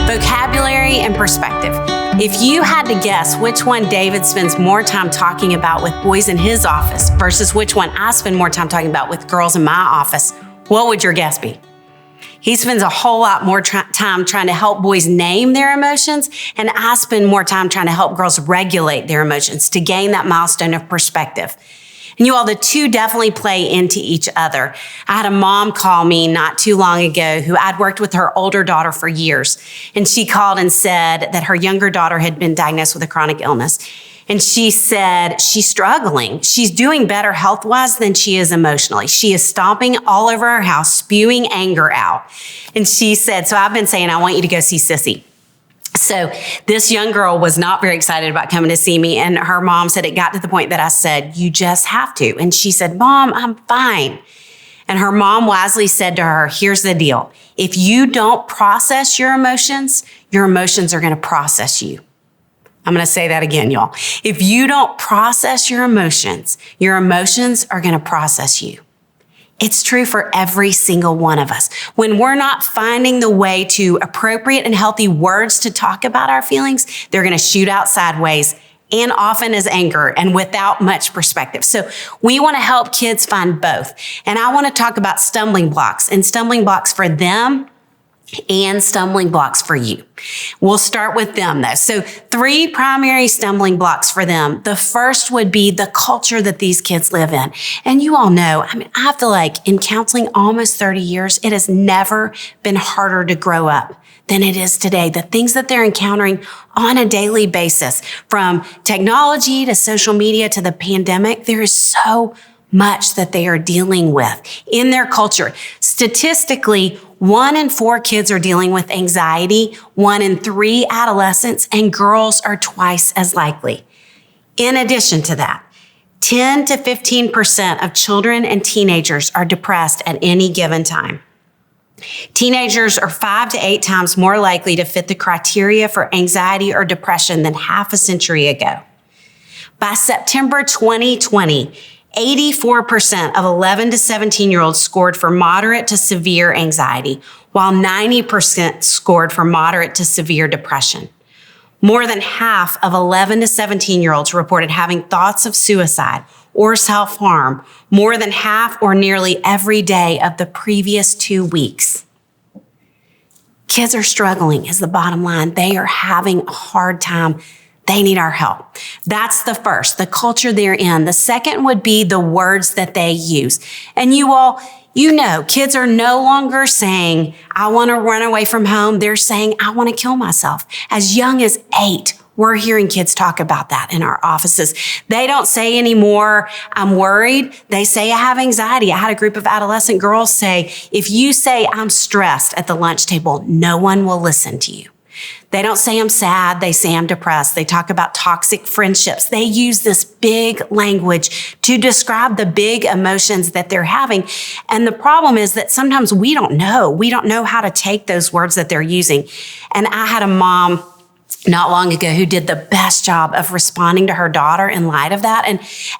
Vocabulary and perspective. If you had to guess which one David spends more time talking about with boys in his office versus which one I spend more time talking about with girls in my office, what would your guess be? He spends a whole lot more time trying to help boys name their emotions, and I spend more time trying to help girls regulate their emotions to gain that milestone of perspective. And you all, the two definitely play into each other. I had a mom call me not too long ago who I'd worked with her older daughter for years. And she called and said that her younger daughter had been diagnosed with a chronic illness. And she said she's struggling. She's doing better health-wise than she is emotionally. She is stomping all over her house, spewing anger out. And she said, so I've been saying, I want you to go see Sissy. So this young girl was not very excited about coming to see me. And her mom said it got to the point that I said, you just have to. And she said, Mom, I'm fine. And her mom wisely said to her, here's the deal. If you don't process your emotions are going to process you. I'm going to say that again, y'all. If you don't process your emotions are going to process you. It's true for every single one of us. When we're not finding the way to appropriate and healthy words to talk about our feelings, they're going to shoot out sideways and often as anger and without much perspective. So we want to help kids find both. And I want to talk about stumbling blocks for them and stumbling blocks for you. We'll start with them though. So 3 primary stumbling blocks for them. The first would be the culture that these kids live in. And you all know, I feel like in counseling almost 30 years, it has never been harder to grow up than it is today. The things that they're encountering on a daily basis, from technology to social media to the pandemic, there is so much that they are dealing with in their culture. Statistically, 1 in 4 kids are dealing with anxiety, 1 in 3 adolescents, and girls are twice as likely. In addition to that, 10 to 15% of children and teenagers are depressed at any given time. Teenagers are 5 to 8 times more likely to fit the criteria for anxiety or depression than half a century ago. By September 2020, 84% of 11 to 17-year-olds scored for moderate to severe anxiety, while 90% scored for moderate to severe depression. More than half of 11 to 17-year-olds reported having thoughts of suicide or self-harm, more than half or nearly every day of the previous 2 weeks. Kids are struggling is the bottom line. They are having a hard time. They need our help. That's the first, the culture they're in. The second would be the words that they use. And you all, you know, kids are no longer saying, I want to run away from home. They're saying, I want to kill myself. As young as 8, we're hearing kids talk about that in our offices. They don't say anymore, I'm worried. They say, I have anxiety. I had a group of adolescent girls say, if you say I'm stressed at the lunch table, no one will listen to you. They don't say I'm sad. They say I'm depressed. They talk about toxic friendships. They use this big language to describe the big emotions that they're having. And the problem is that sometimes we don't know. We don't know how to take those words that they're using. And I had a mom not long ago who did the best job of responding to her daughter in light of that.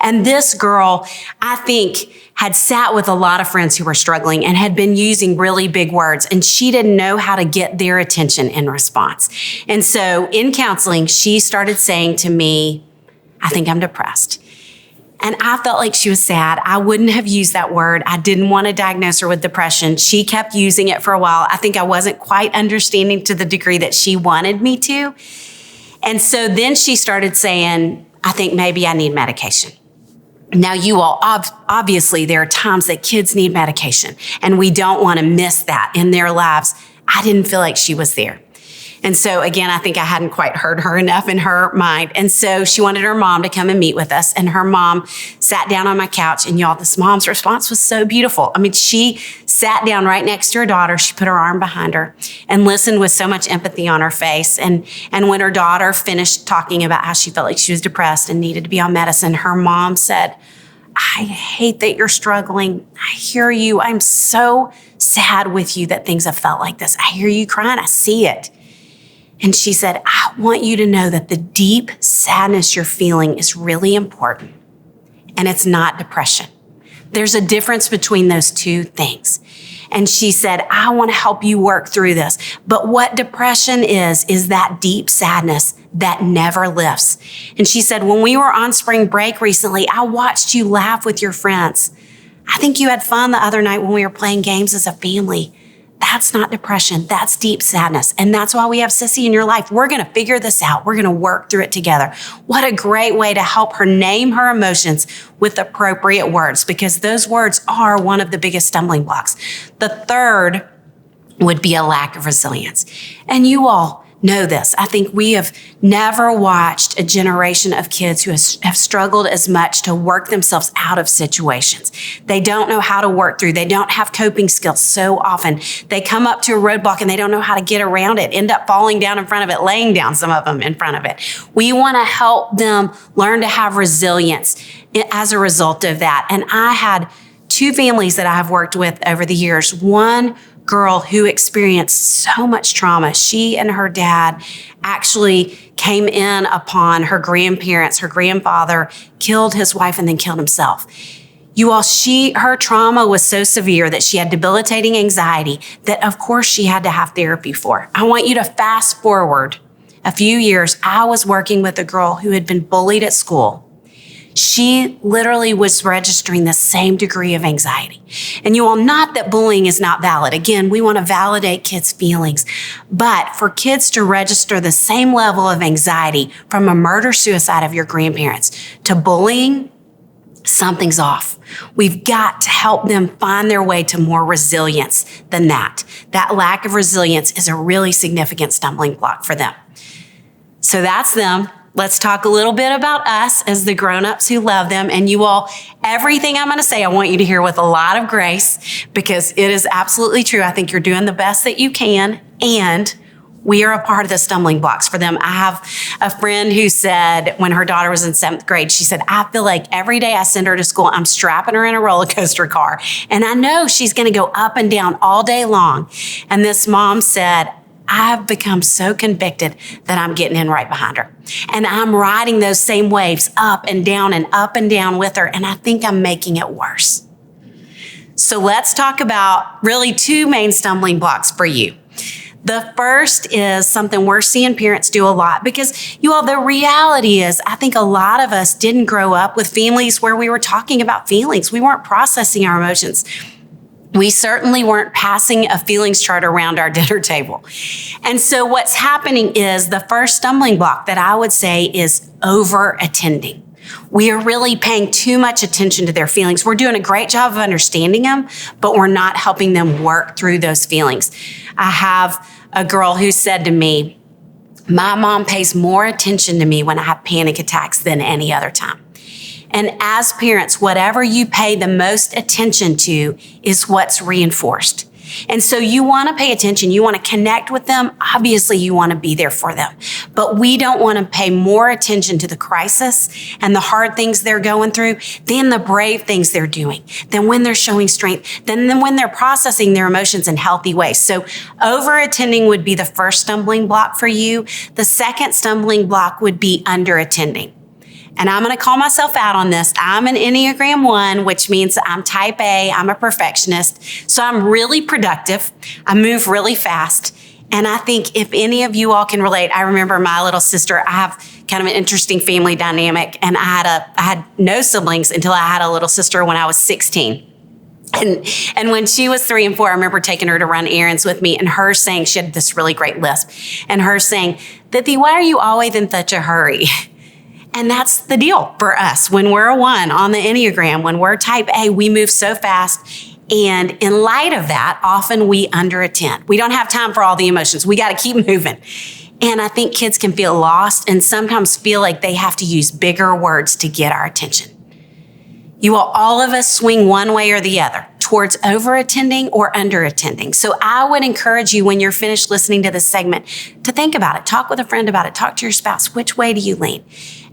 And this girl, I think, had sat with a lot of friends who were struggling and had been using really big words, and she didn't know how to get their attention in response. And so in counseling, she started saying to me, I think I'm depressed. And I felt like she was sad. I wouldn't have used that word. I didn't want to diagnose her with depression. She kept using it for a while. I think I wasn't quite understanding to the degree that she wanted me to. And so then she started saying, I think maybe I need medication. Now, you all, obviously, there are times that kids need medication, and we don't want to miss that in their lives. I didn't feel like she was there. And so again, I think I hadn't quite heard her enough in her mind. And so she wanted her mom to come and meet with us. And her mom sat down on my couch. And y'all, this mom's response was so beautiful. I mean, she sat down right next to her daughter. She put her arm behind her and listened with so much empathy on her face. And when her daughter finished talking about how she felt like she was depressed and needed to be on medicine, her mom said, I hate that you're struggling. I hear you. I'm so sad with you that things have felt like this. I hear you crying. I see it. And she said, I want you to know that the deep sadness you're feeling is really important. And it's not depression. There's a difference between those two things. And she said, I want to help you work through this. But what depression is that deep sadness that never lifts. And she said, when we were on spring break recently, I watched you laugh with your friends. I think you had fun the other night when we were playing games as a family. That's not depression. That's deep sadness. And that's why we have Sissy in your life. We're going to figure this out. We're going to work through it together. What a great way to help her name her emotions with appropriate words, because those words are one of the biggest stumbling blocks. The third would be a lack of resilience. And you all know this. I think we have never watched a generation of kids who have struggled as much to work themselves out of situations. They don't know how to work through. They don't have coping skills so often. They come up to a roadblock and they don't know how to get around it, end up falling down in front of it, laying down, some of them in front of it. We want to help them learn to have resilience as a result of that. And I had two families that I have worked with over the years. One girl who experienced so much trauma. She and her dad actually came in upon her grandparents. Her grandfather killed his wife and then killed himself. You all, her trauma was so severe that she had debilitating anxiety that of course she had to have therapy for. I want you to fast forward a few years. I was working with a girl who had been bullied at school. She literally was registering the same degree of anxiety. And you all, not that bullying is not valid. Again, we want to validate kids' feelings. But for kids to register the same level of anxiety from a murder-suicide of your grandparents to bullying, something's off. We've got to help them find their way to more resilience than that. That lack of resilience is a really significant stumbling block for them. So that's them. Let's talk a little bit about us as the grown-ups who love them. And you all, everything I'm going to say, I want you to hear with a lot of grace, because it is absolutely true. I think you're doing the best that you can, and we are a part of the stumbling blocks for them. I have a friend who said when her daughter was in 7th grade, she said, I feel like every day I send her to school, I'm strapping her in a roller coaster car. And I know she's going to go up and down all day long. And this mom said, I've become so convicted that I'm getting in right behind her. And I'm riding those same waves up and down with her. And I think I'm making it worse. So let's talk about really two main stumbling blocks for you. The first is something we're seeing parents do a lot, because you all, the reality is, I think a lot of us didn't grow up with families where we were talking about feelings. We weren't processing our emotions. We certainly weren't passing a feelings chart around our dinner table. And so what's happening is, the first stumbling block that I would say is over-attending. We are really paying too much attention to their feelings. We're doing a great job of understanding them, but we're not helping them work through those feelings. I have a girl who said to me, my mom pays more attention to me when I have panic attacks than any other time. And as parents, whatever you pay the most attention to is what's reinforced. And so you want to pay attention. You want to connect with them. Obviously, you want to be there for them. But we don't want to pay more attention to the crisis and the hard things they're going through than the brave things they're doing, than when they're showing strength, than when they're processing their emotions in healthy ways. So over-attending would be the first stumbling block for you. The second stumbling block would be under-attending. And I'm going to call myself out on this. I'm an Enneagram 1, which means I'm type A. I'm a perfectionist. So I'm really productive. I move really fast. And I think if any of you all can relate, I remember my little sister. I have kind of an interesting family dynamic. And I had no siblings until I had a little sister when I was 16. And when she was 3 and 4, I remember taking her to run errands with me, and her saying, she had this really great lisp, and her saying, Dithie, why are you always in such a hurry? And that's the deal for us. When we're a 1 on the Enneagram, when we're type A, we move so fast. And in light of that, often we under-attend. We don't have time for all the emotions. We got to keep moving. And I think kids can feel lost and sometimes feel like they have to use bigger words to get our attention. You will, all of us swing one way or the other, towards over-attending or under-attending. So I would encourage you, when you're finished listening to this segment, to think about it. Talk with a friend about it. Talk to your spouse. Which way do you lean?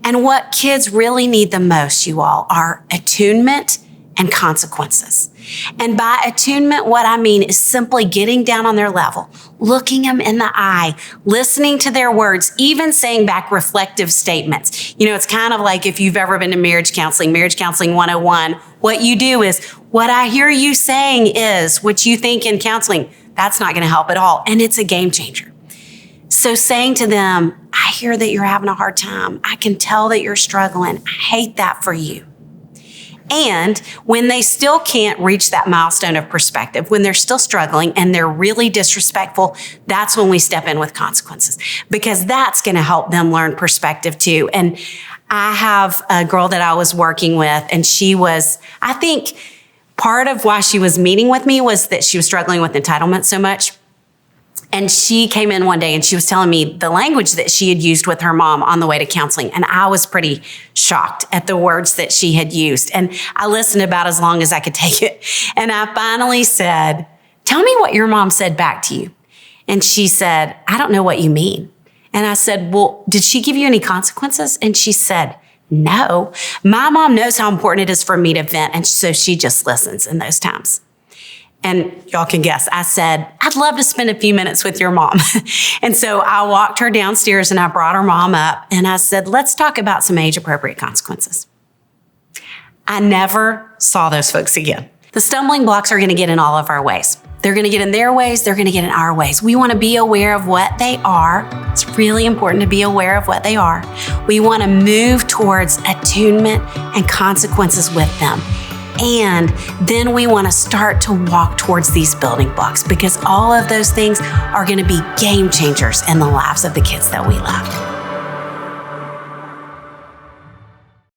And what kids really need the most, you all, are attunement and consequences. And by attunement, what I mean is simply getting down on their level, looking them in the eye, listening to their words, even saying back reflective statements. You know, it's kind of like if you've ever been to Marriage Counseling 101, what you do is, what I hear you saying is, what you think in counseling, that's not going to help at all. And it's a game changer. So saying to them, I hear that you're having a hard time. I can tell that you're struggling. I hate that for you. And when they still can't reach that milestone of perspective, when they're still struggling and they're really disrespectful, that's when we step in with consequences, because that's going to help them learn perspective too. And I have a girl that I was working with, and she was, I think part of why she was meeting with me was that she was struggling with entitlement so much. And she came in one day and she was telling me the language that she had used with her mom on the way to counseling. And I was pretty shocked at the words that she had used. And I listened about as long as I could take it. And I finally said, tell me what your mom said back to you. And she said, I don't know what you mean. And I said, well, did she give you any consequences? And she said, no. My mom knows how important it is for me to vent. And so she just listens in those times. And y'all can guess, I said, I'd love to spend a few minutes with your mom. And so I walked her downstairs and I brought her mom up and I said, let's talk about some age-appropriate consequences. I never saw those folks again. The stumbling blocks are going to get in all of our ways. They're going to get in their ways. They're going to get in our ways. We want to be aware of what they are. It's really important to be aware of what they are. We want to move towards attunement and consequences with them. And then we want to start to walk towards these building blocks, because all of those things are going to be game changers in the lives of the kids that we love.